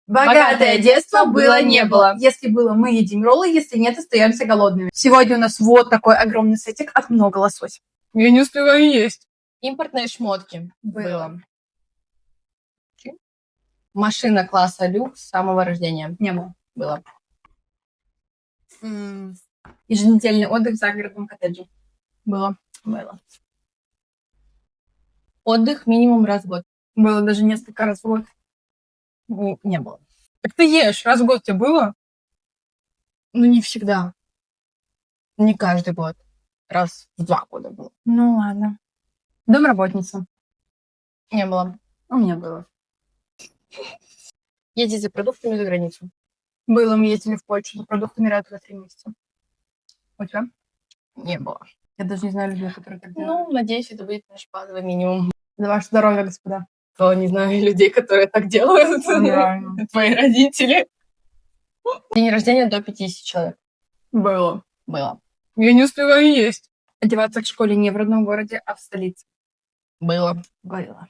Богатое детство было-не было. Если было, мы едим роллы, если нет, остаемся голодными. Сегодня у нас вот такой огромный сетик от много лосось. Я не успеваю есть. Импортные шмотки. Было. Машина класса люкс с самого рождения. Не было. Было. Еженедельный отдых в загородном коттедже. Было. Было. Отдых минимум раз в год. Было даже несколько раз в год. Не было. Так ты ешь, раз в год тебе было? Ну, не всегда. Не каждый год. Раз в 2 года было. Ну ладно. Домработница. Не было. У меня было. Ездить за продуктами за границу. Было, мы ездили в Польшу за продуктами раз в 3 месяца. У тебя? Не было. Я даже не знаю людей, которые так делают. Ну, надеюсь, это будет наш базовый минимум. За ваше здоровье, господа. То не знаю людей, которые так делают. Реально. Твои родители. День рождения до 50 человек. Было. Было. Я не успеваю есть. Одеваться в школе не в родном городе, а в столице. Было. Было.